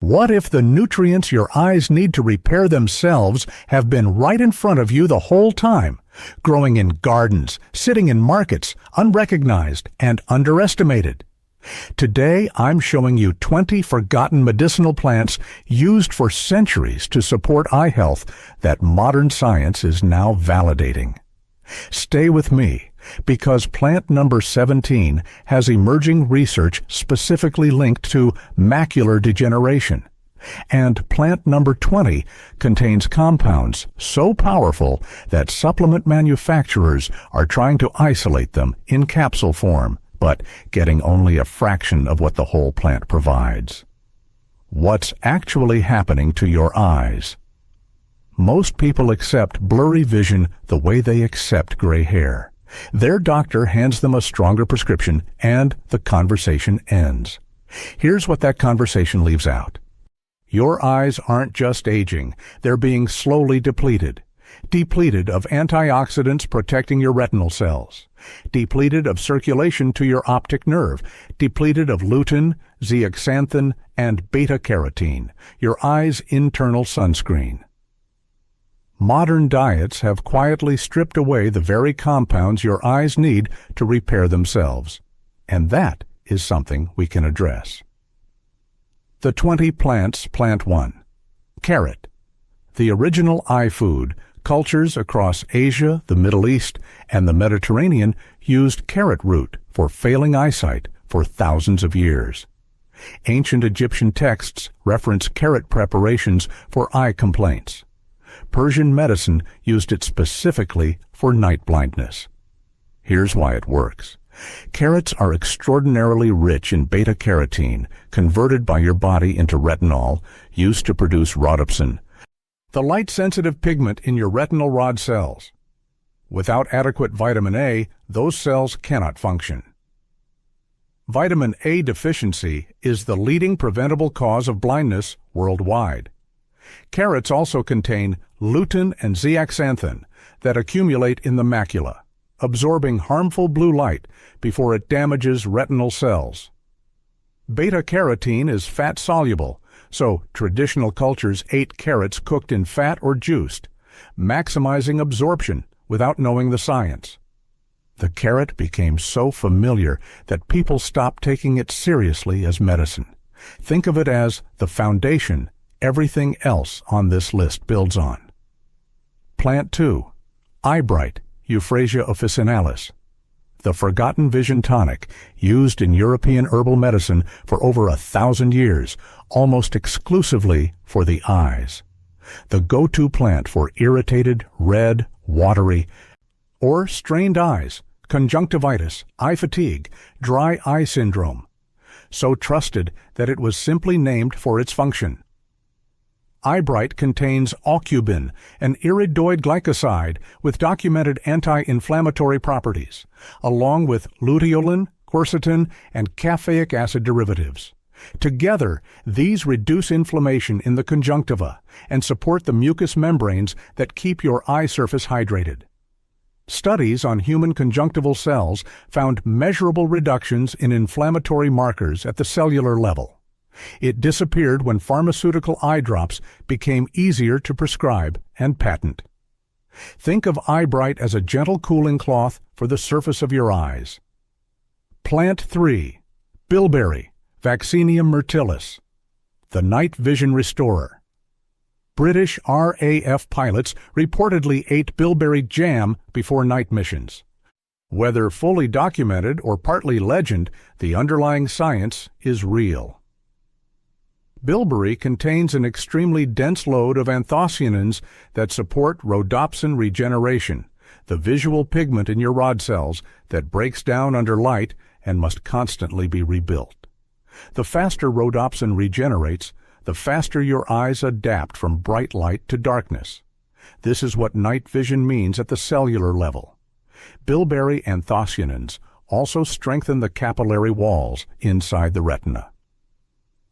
What if the nutrients your eyes need to repair themselves have been right in front of you the whole time, growing in gardens, sitting in markets, unrecognized and underestimated? Today, I'm showing you 20 forgotten medicinal plants used for centuries to support eye health that modern science is now validating. Stay with me, because plant number 17 has emerging research specifically linked to macular degeneration, and plant number 20 contains compounds so powerful that supplement manufacturers are trying to isolate them in capsule form, but getting only a fraction of what the whole plant provides. What's actually happening to your eyes? Most people accept blurry vision the way they accept gray hair. Their doctor hands them a stronger prescription, and the conversation ends. Here's what that conversation leaves out. Your eyes aren't just aging, they're being slowly depleted. Depleted of antioxidants protecting your retinal cells. Depleted of circulation to your optic nerve. Depleted of lutein, zeaxanthin, and beta-carotene, your eye's internal sunscreen. Modern diets have quietly stripped away the very compounds your eyes need to repair themselves. And that is something we can address. The 20 plants. Plant 1. Carrot. The original eye food. Cultures across Asia, the Middle East, and the Mediterranean used carrot root for failing eyesight for thousands of years. Ancient Egyptian texts reference carrot preparations for eye complaints. Persian medicine used it specifically for night blindness. Here's why it works. Carrots are extraordinarily rich in beta-carotene, converted by your body into retinol, used to produce rhodopsin, the light-sensitive pigment in your retinal rod cells. Without adequate vitamin A, those cells cannot function. Vitamin A deficiency is the leading preventable cause of blindness worldwide. Carrots also contain lutein and zeaxanthin that accumulate in the macula, absorbing harmful blue light before it damages retinal cells. Beta-carotene is fat-soluble, so traditional cultures ate carrots cooked in fat or juiced, maximizing absorption without knowing the science. The carrot became so familiar that people stopped taking it seriously as medicine. Think of it as the foundation everything else on this list builds on. Plant 2. Eyebright, Euphrasia officinalis. The forgotten vision tonic, used in European herbal medicine for over 1,000 years, almost exclusively for the eyes. The go-to plant for irritated, red, watery, or strained eyes, conjunctivitis, eye fatigue, dry eye syndrome. So trusted that it was simply named for its function. Eyebright contains aucubin, an iridoid glycoside with documented anti-inflammatory properties, along with luteolin, quercetin, and caffeic acid derivatives. Together, these reduce inflammation in the conjunctiva and support the mucous membranes that keep your eye surface hydrated. Studies on human conjunctival cells found measurable reductions in inflammatory markers at the cellular level. It disappeared when pharmaceutical eye drops became easier to prescribe and patent. Think of Eyebright as a gentle cooling cloth for the surface of your eyes. Plant 3. Bilberry, Vaccinium myrtillus. The night vision restorer. British RAF pilots reportedly ate bilberry jam before night missions. Whether fully documented or partly legend, the underlying science is real. Bilberry contains an extremely dense load of anthocyanins that support rhodopsin regeneration, the visual pigment in your rod cells that breaks down under light and must constantly be rebuilt. The faster rhodopsin regenerates, the faster your eyes adapt from bright light to darkness. This is what night vision means at the cellular level. Bilberry anthocyanins also strengthen the capillary walls inside the retina.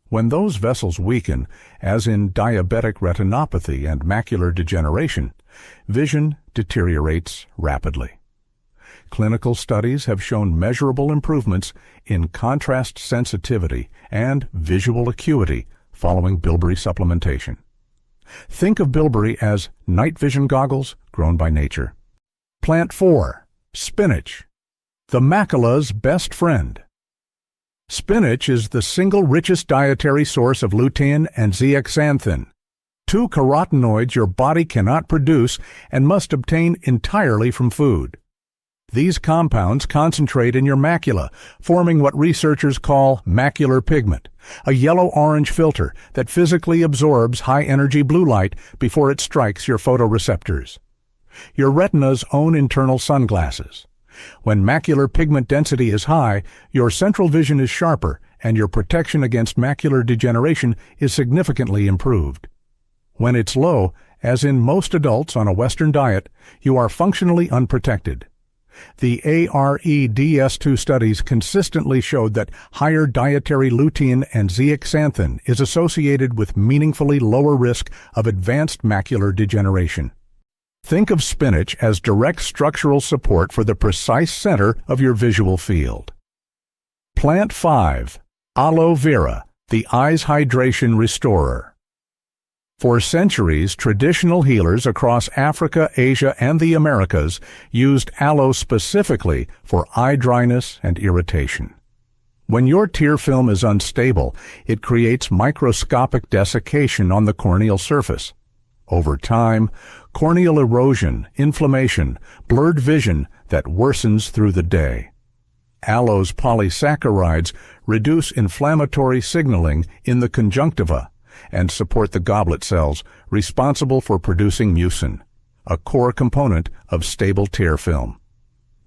When those vessels weaken, as in diabetic retinopathy and macular degeneration, vision deteriorates rapidly. Clinical studies have shown measurable improvements in contrast sensitivity and visual acuity following Bilberry supplementation. Think of Bilberry as night vision goggles grown by nature. Plant 4. Spinach, the macula's best friend. Spinach is the single richest dietary source of lutein and zeaxanthin, two carotenoids your body cannot produce and must obtain entirely from food. These compounds concentrate in your macula, forming what researchers call macular pigment, a yellow-orange filter that physically absorbs high-energy blue light before it strikes your photoreceptors. Your retina's own internal sunglasses. When macular pigment density is high, your central vision is sharper and your protection against macular degeneration is significantly improved. When it's low, as in most adults on a Western diet, you are functionally unprotected. The AREDS2 studies consistently showed that higher dietary lutein and zeaxanthin is associated with meaningfully lower risk of advanced macular degeneration. Think of spinach as direct structural support for the precise center of your visual field. Plant 5. Aloe Vera, the eye's hydration restorer. For centuries, traditional healers across Africa, Asia, and the Americas used aloe specifically for eye dryness and irritation. When your tear film is unstable, it creates microscopic desiccation on the corneal surface. Over time, corneal erosion, inflammation, blurred vision that worsens through the day. Aloe's polysaccharides reduce inflammatory signaling in the conjunctiva and support the goblet cells responsible for producing mucin, a core component of stable tear film.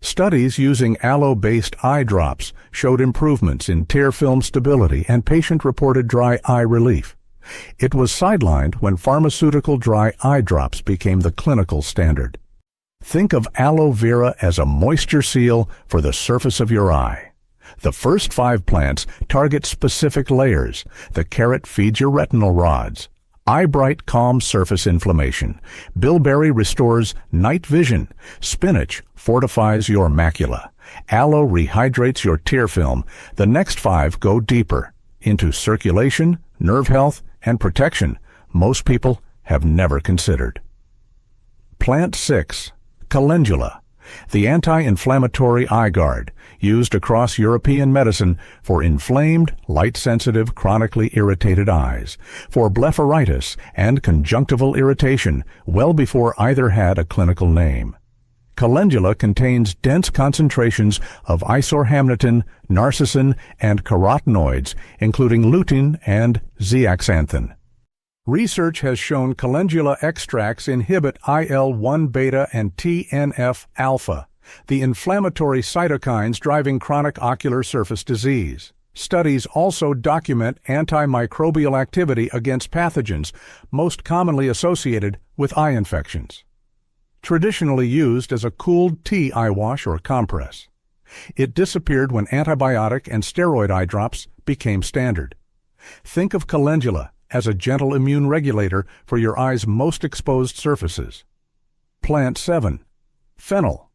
Studies using aloe-based eye drops showed improvements in tear film stability and patient-reported dry eye relief. It was sidelined when pharmaceutical dry eye drops became the clinical standard. Think of aloe vera as a moisture seal for the surface of your eye. The first 5 plants target specific layers. The carrot feeds your retinal rods. Eyebright calms surface inflammation. Bilberry restores night vision. Spinach fortifies your macula. Aloe rehydrates your tear film. The next 5 go deeper into circulation, nerve health, and protection most people have never considered. Plant 6. Calendula, the anti-inflammatory eye guard, used across European medicine for inflamed, light-sensitive, chronically irritated eyes, for blepharitis and conjunctival irritation, well before either had a clinical name. Calendula contains dense concentrations of isorhamnetin, narcissin, and carotenoids, including lutein and zeaxanthin. Research has shown calendula extracts inhibit IL-1 beta and TNF-alpha, the inflammatory cytokines driving chronic ocular surface disease. Studies also document antimicrobial activity against pathogens, most commonly associated with eye infections. Traditionally used as a cooled tea eye wash or compress. It disappeared when antibiotic and steroid eye drops became standard. Think of calendula as a gentle immune regulator for your eye's most exposed surfaces. Plant 7. Fennel,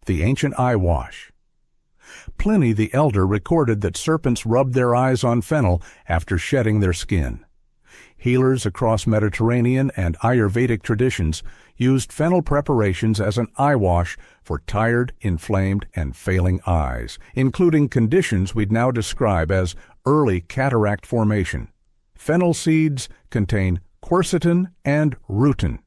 the ancient eye wash. Pliny the Elder recorded that serpents rubbed their eyes on fennel after shedding their skin. Healers across Mediterranean and Ayurvedic traditions used fennel preparations as an eye wash for tired, inflamed, and failing eyes, including conditions we'd now describe as early cataract formation. Fennel seeds contain quercetin and rutin.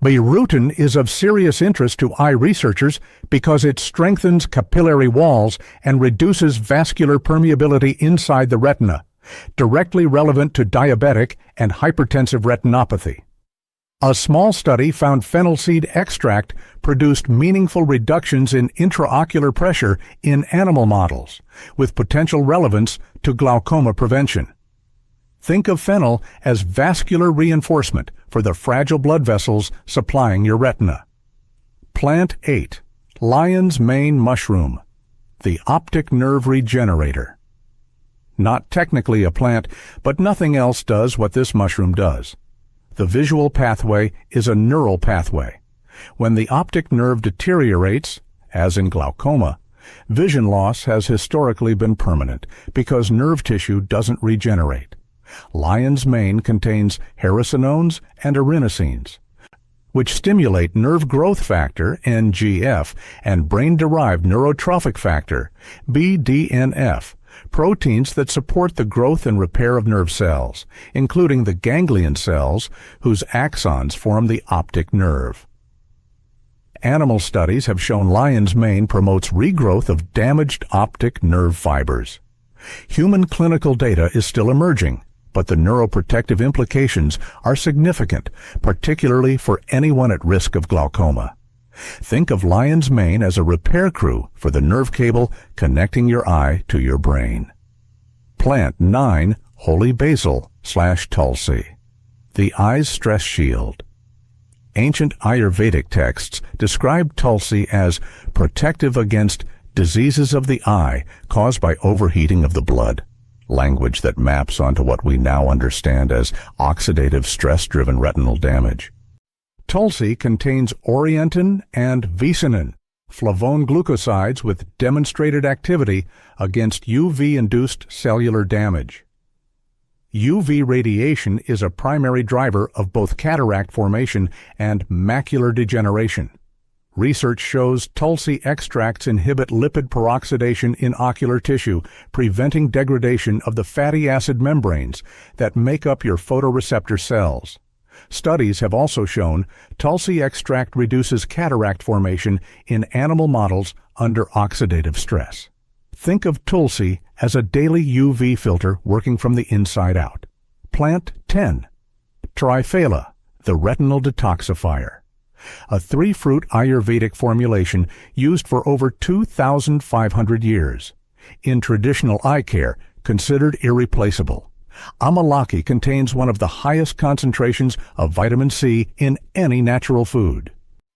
Rutin is of serious interest to eye researchers because it strengthens capillary walls and reduces vascular permeability inside the retina, directly relevant to diabetic and hypertensive retinopathy. A small study found fennel seed extract produced meaningful reductions in intraocular pressure in animal models, with potential relevance to glaucoma prevention. Think of fennel as vascular reinforcement for the fragile blood vessels supplying your retina. Plant 8. Lion's mane mushroom, the optic nerve regenerator. Not technically a plant, but nothing else does what this mushroom does. The visual pathway is a neural pathway. When the optic nerve deteriorates, as in glaucoma, vision loss has historically been permanent because nerve tissue doesn't regenerate. Lion's mane contains hericenones and erinacines, which stimulate nerve growth factor, NGF, and brain-derived neurotrophic factor, BDNF, proteins that support the growth and repair of nerve cells, including the ganglion cells, whose axons form the optic nerve. Animal studies have shown lion's mane promotes regrowth of damaged optic nerve fibers. Human clinical data is still emerging, but the neuroprotective implications are significant, particularly for anyone at risk of glaucoma. Think of lion's mane as a repair crew for the nerve cable connecting your eye to your brain. Plant 9 Holy Basil/Tulsi. The eye's stress shield. Ancient Ayurvedic texts describe Tulsi as protective against diseases of the eye caused by overheating of the blood, language that maps onto what we now understand as oxidative stress-driven retinal damage. Tulsi contains orientin and vicinin, flavone glucosides with demonstrated activity against UV-induced cellular damage. UV radiation is a primary driver of both cataract formation and macular degeneration. Research shows Tulsi extracts inhibit lipid peroxidation in ocular tissue, preventing degradation of the fatty acid membranes that make up your photoreceptor cells. Studies have also shown Tulsi extract reduces cataract formation in animal models under oxidative stress. Think of Tulsi as a daily UV filter working from the inside out. Plant 10. Triphala, the retinal detoxifier. A 3-fruit Ayurvedic formulation used for over 2,500 years. In traditional eye care, considered irreplaceable. Amalaki contains one of the highest concentrations of vitamin C in any natural food.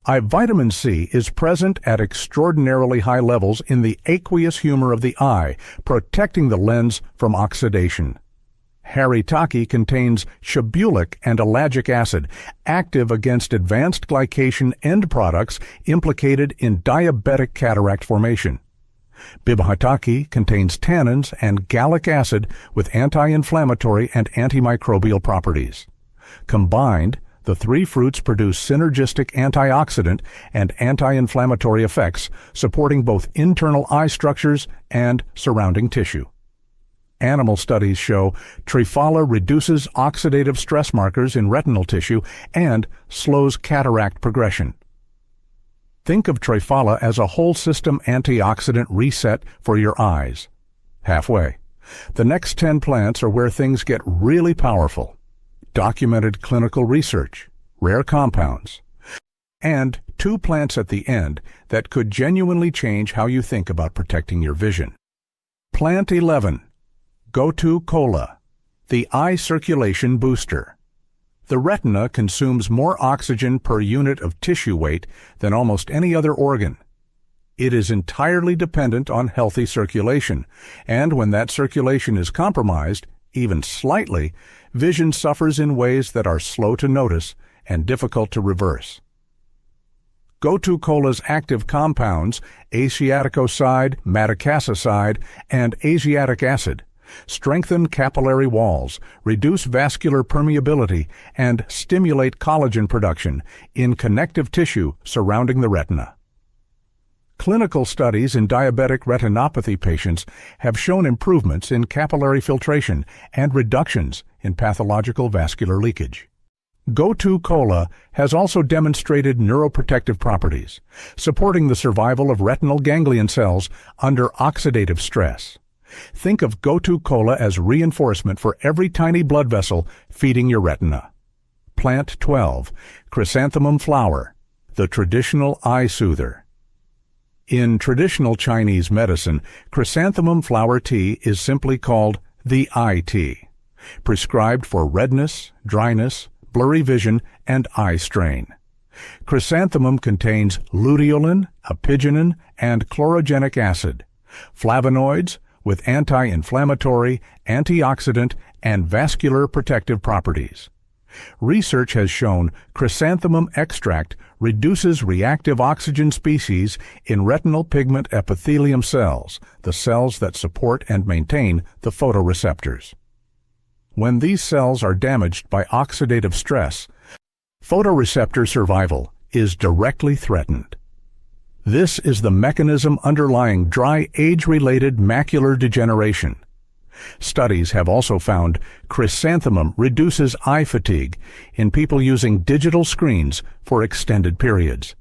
Vitamin C is present at extraordinarily high levels in the aqueous humor of the eye, protecting the lens from oxidation. Haritaki contains shabulic and ellagic acid, active against advanced glycation end products implicated in diabetic cataract formation. Bibhataki contains tannins and gallic acid with anti-inflammatory and antimicrobial properties. Combined, the 3 fruits produce synergistic antioxidant and anti-inflammatory effects, supporting both internal eye structures and surrounding tissue. Animal studies show Triphala reduces oxidative stress markers in retinal tissue and slows cataract progression. Think of Triphala as a whole-system antioxidant reset for your eyes. Halfway. The next 10 plants are where things get really powerful. Documented clinical research, rare compounds, and 2 plants at the end that could genuinely change how you think about protecting your vision. Plant 11. Gotu Kola, the eye circulation booster. The retina consumes more oxygen per unit of tissue weight than almost any other organ. It is entirely dependent on healthy circulation, and when that circulation is compromised, even slightly, vision suffers in ways that are slow to notice and difficult to reverse. Gotu Kola's active compounds, asiaticoside, madecassoside, and asiatic acid, strengthen capillary walls, reduce vascular permeability, and stimulate collagen production in connective tissue surrounding the retina. Clinical studies in diabetic retinopathy patients have shown improvements in capillary filtration and reductions in pathological vascular leakage. Gotu Kola has also demonstrated neuroprotective properties, supporting the survival of retinal ganglion cells under oxidative stress. Think of Gotu Kola as reinforcement for every tiny blood vessel feeding your retina. Plant 12. Chrysanthemum flower, the traditional eye soother. In traditional Chinese medicine, chrysanthemum flower tea is simply called the eye tea, prescribed for redness, dryness, blurry vision, and eye strain. Chrysanthemum contains luteolin, apigenin, and chlorogenic acid, flavonoids with anti-inflammatory, antioxidant, and vascular protective properties. Research has shown chrysanthemum extract reduces reactive oxygen species in retinal pigment epithelium cells, the cells that support and maintain the photoreceptors. When these cells are damaged by oxidative stress, photoreceptor survival is directly threatened. This is the mechanism underlying dry age-related macular degeneration. Studies have also found chrysanthemum reduces eye fatigue in people using digital screens for extended periods.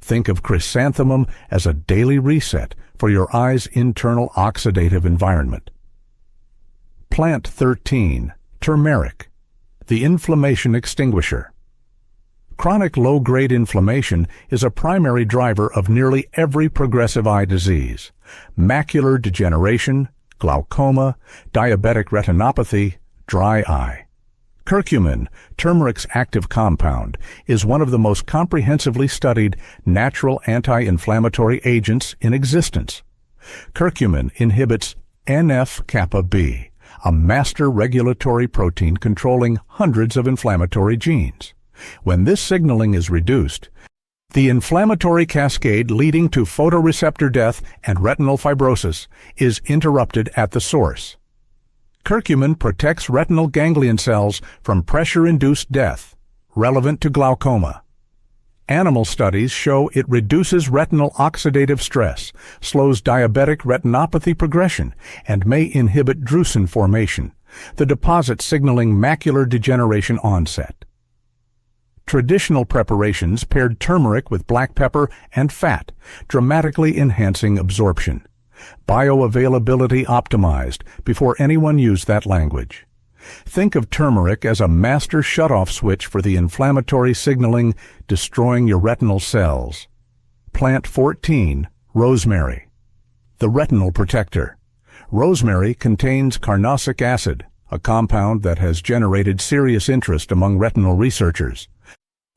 Think of chrysanthemum as a daily reset for your eye's internal oxidative environment. Plant 13, turmeric, the inflammation extinguisher. Chronic low-grade inflammation is a primary driver of nearly every progressive eye disease: macular degeneration, glaucoma, diabetic retinopathy, dry eye. Curcumin, turmeric's active compound, is one of the most comprehensively studied natural anti-inflammatory agents in existence. Curcumin inhibits NF-kappa B, a master regulatory protein controlling hundreds of inflammatory genes. When this signaling is reduced, the inflammatory cascade leading to photoreceptor death and retinal fibrosis is interrupted at the source. Curcumin protects retinal ganglion cells from pressure-induced death, relevant to glaucoma. Animal studies show it reduces retinal oxidative stress, slows diabetic retinopathy progression, and may inhibit drusen formation, the deposit signaling macular degeneration onset. Traditional preparations paired turmeric with black pepper and fat, dramatically enhancing absorption. Bioavailability optimized before anyone used that language. Think of turmeric as a master shutoff switch for the inflammatory signaling destroying your retinal cells. Plant 14, rosemary, the retinal protector. Rosemary contains carnosic acid, a compound that has generated serious interest among retinal researchers.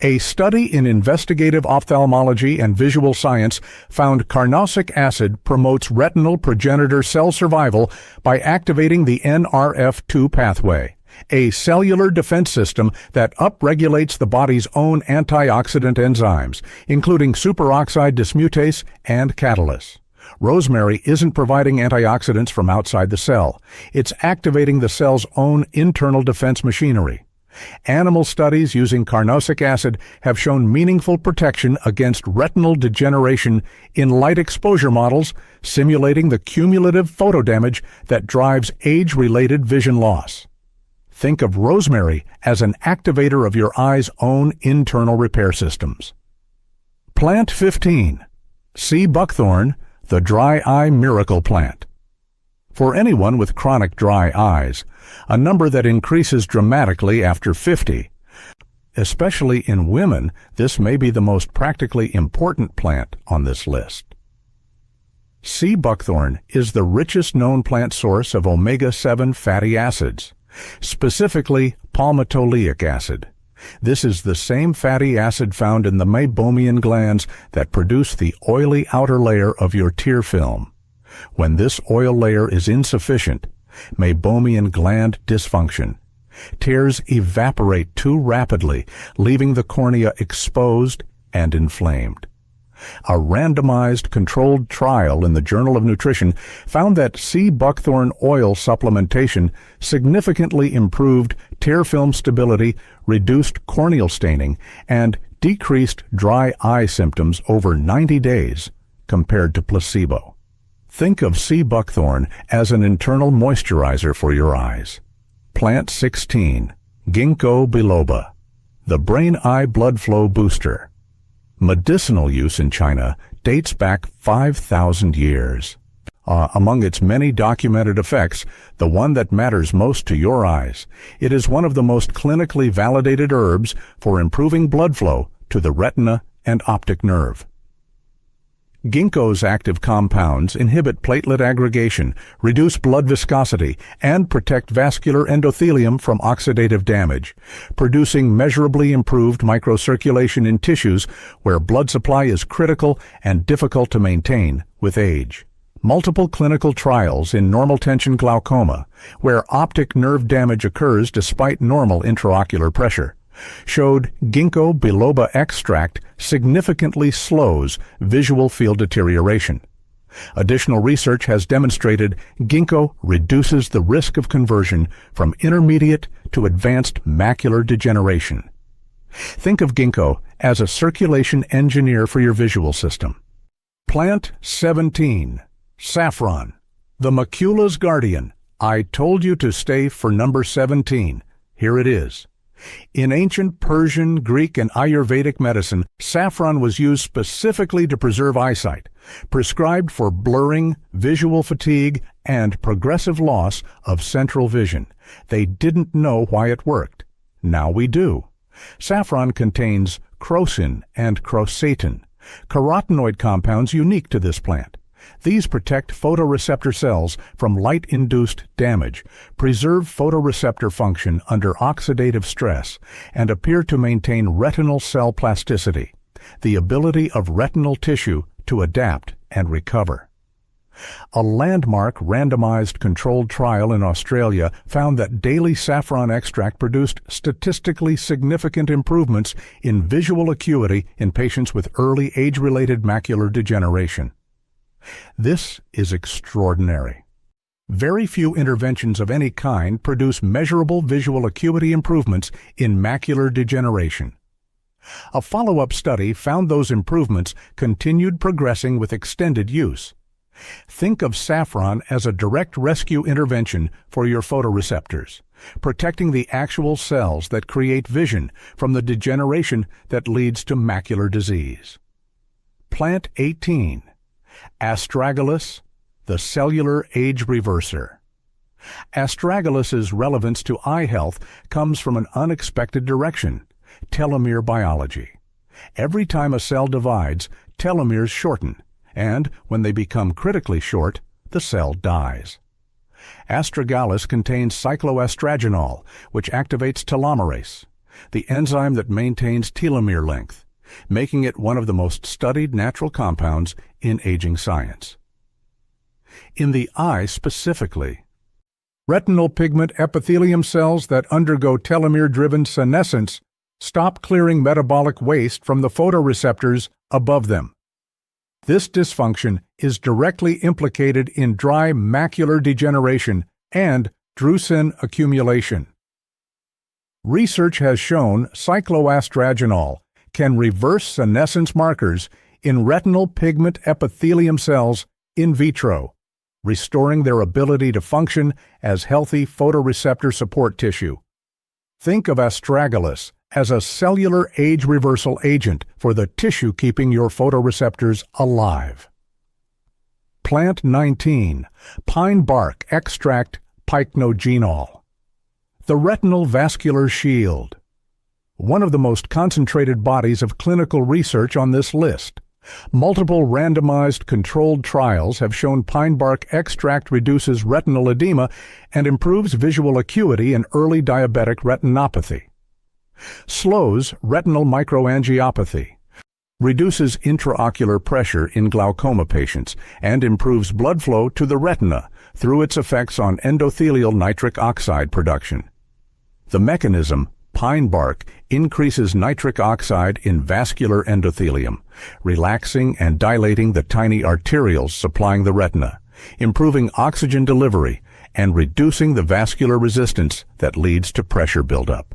A study in investigative ophthalmology and visual science found carnosic acid promotes retinal progenitor cell survival by activating the NRF2 pathway, a cellular defense system that upregulates the body's own antioxidant enzymes, including superoxide dismutase and catalase. Rosemary isn't providing antioxidants from outside the cell. It's activating the cell's own internal defense machinery. Animal studies using carnosic acid have shown meaningful protection against retinal degeneration in light exposure models, simulating the cumulative photodamage that drives age-related vision loss. Think of rosemary as an activator of your eye's own internal repair systems. Plant 15, sea buckthorn, the dry eye miracle plant. For anyone with chronic dry eyes, a number that increases dramatically after 50. Especially in women, this may be the most practically important plant on this list. Sea buckthorn is the richest known plant source of omega-7 fatty acids, specifically palmitoleic acid. This is the same fatty acid found in the meibomian glands that produce the oily outer layer of your tear film. When this oil layer is insufficient, meibomian gland dysfunction, tears evaporate too rapidly, leaving the cornea exposed and inflamed. A randomized controlled trial in the Journal of Nutrition found that sea buckthorn oil supplementation significantly improved tear film stability, reduced corneal staining, and decreased dry eye symptoms over 90 days compared to placebo. Think of sea buckthorn as an internal moisturizer for your eyes. Plant 16, ginkgo biloba, the brain-eye blood flow booster. Medicinal use in China dates back 5,000 years. Among its many documented effects, the one that matters most to your eyes, it is one of the most clinically validated herbs for improving blood flow to the retina and optic nerve. Ginkgo's active compounds inhibit platelet aggregation, reduce blood viscosity, and protect vascular endothelium from oxidative damage, producing measurably improved microcirculation in tissues where blood supply is critical and difficult to maintain with age. Multiple clinical trials in normal tension glaucoma, where optic nerve damage occurs despite normal intraocular pressure, showed ginkgo biloba extract significantly slows visual field deterioration. Additional research has demonstrated ginkgo reduces the risk of conversion from intermediate to advanced macular degeneration. Think of ginkgo as a circulation engineer for your visual system. Plant 17. Saffron. The macula's guardian. I told you to stay for number 17. Here it is. In ancient Persian, Greek, and Ayurvedic medicine, saffron was used specifically to preserve eyesight, prescribed for blurring, visual fatigue, and progressive loss of central vision. They didn't know why it worked. Now we do. Saffron contains crocin and crocetine, carotenoid compounds unique to this plant. These protect photoreceptor cells from light-induced damage, preserve photoreceptor function under oxidative stress, and appear to maintain retinal cell plasticity, the ability of retinal tissue to adapt and recover. A landmark randomized controlled trial in Australia found that daily saffron extract produced statistically significant improvements in visual acuity in patients with early age-related macular degeneration. This is extraordinary. Very few interventions of any kind produce measurable visual acuity improvements in macular degeneration. A follow-up study found those improvements continued progressing with extended use. Think of saffron as a direct rescue intervention for your photoreceptors, protecting the actual cells that create vision from the degeneration that leads to macular disease. Plant 18. Astragalus, the cellular age reverser. Astragalus' relevance to eye health comes from an unexpected direction: telomere biology. Every time a cell divides, telomeres shorten, and when they become critically short, the cell dies. Astragalus contains cycloastragenol, which activates telomerase, the enzyme that maintains telomere length, making it one of the most studied natural compounds in aging science. In the eye specifically, retinal pigment epithelium cells that undergo telomere-driven senescence stop clearing metabolic waste from the photoreceptors above them. This dysfunction is directly implicated in dry macular degeneration and drusen accumulation. Research has shown cycloastragenol can reverse senescence markers in retinal pigment epithelium cells in vitro, restoring their ability to function as healthy photoreceptor support tissue. Think of astragalus as a cellular age reversal agent for the tissue keeping your photoreceptors alive. Plant 19. Pine bark extract pycnogenol. The retinal vascular shield. One of the most concentrated bodies of clinical research on this list. Multiple randomized controlled trials have shown pine bark extract reduces retinal edema and improves visual acuity in early diabetic retinopathy. Slows retinal microangiopathy, reduces intraocular pressure in glaucoma patients, and improves blood flow to the retina through its effects on endothelial nitric oxide production. The mechanism, pine bark, increases nitric oxide in vascular endothelium, relaxing and dilating the tiny arterioles supplying the retina, improving oxygen delivery, and reducing the vascular resistance that leads to pressure buildup.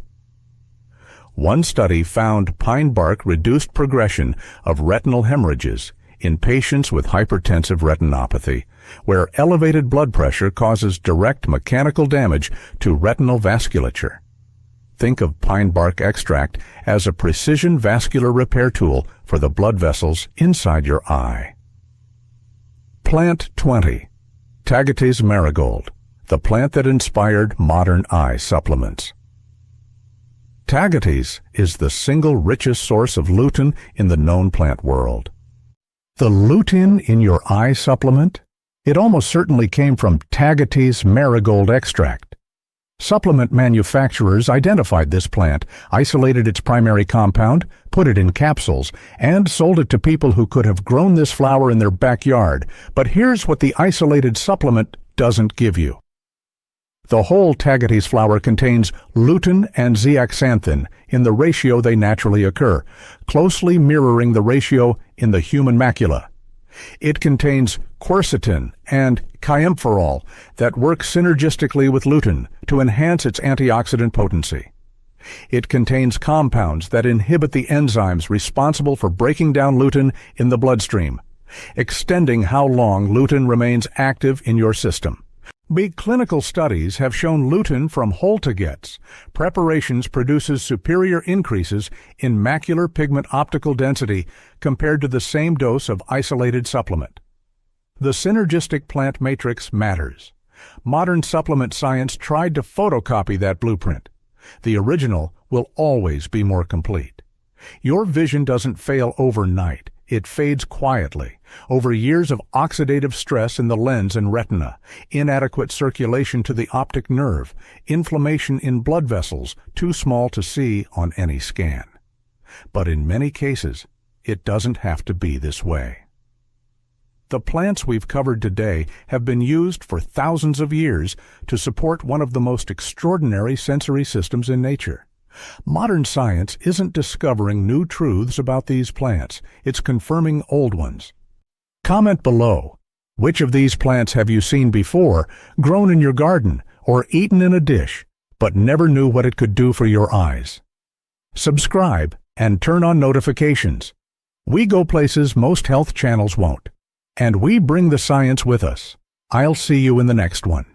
One study found pine bark reduced progression of retinal hemorrhages in patients with hypertensive retinopathy, where elevated blood pressure causes direct mechanical damage to retinal vasculature. Think of pine bark extract as a precision vascular repair tool for the blood vessels inside your eye. Plant 20. Tagetes marigold, the plant that inspired modern eye supplements. Tagetes is the single richest source of lutein in the known plant world. The lutein in your eye supplement? It almost certainly came from Tagetes marigold extract. Supplement manufacturers identified this plant, isolated its primary compound, put it in capsules, and sold it to people who could have grown this flower in their backyard. But here's what the isolated supplement doesn't give you. The whole Tagetes flower contains lutein and zeaxanthin in the ratio they naturally occur, closely mirroring the ratio in the human macula. It contains quercetin and chiempherol that work synergistically with lutein to enhance its antioxidant potency. It contains compounds that inhibit the enzymes responsible for breaking down lutein in the bloodstream, extending how long lutein remains active in your system. Big clinical studies have shown lutein from whole to preparations produces superior increases in macular pigment optical density compared to the same dose of isolated supplement. The synergistic plant matrix matters. Modern supplement science tried to photocopy that blueprint. The original will always be more complete. Your vision doesn't fail overnight. It fades quietly over years of oxidative stress in the lens and retina, inadequate circulation to the optic nerve, inflammation in blood vessels too small to see on any scan. But in many cases, it doesn't have to be this way. The plants we've covered today have been used for thousands of years to support one of the most extraordinary sensory systems in nature. Modern science isn't discovering new truths about these plants, it's confirming old ones. Comment below, which of these plants have you seen before, grown in your garden, or eaten in a dish, but never knew what it could do for your eyes? Subscribe and turn on notifications. We go places most health channels won't, and we bring the science with us. I'll see you in the next one.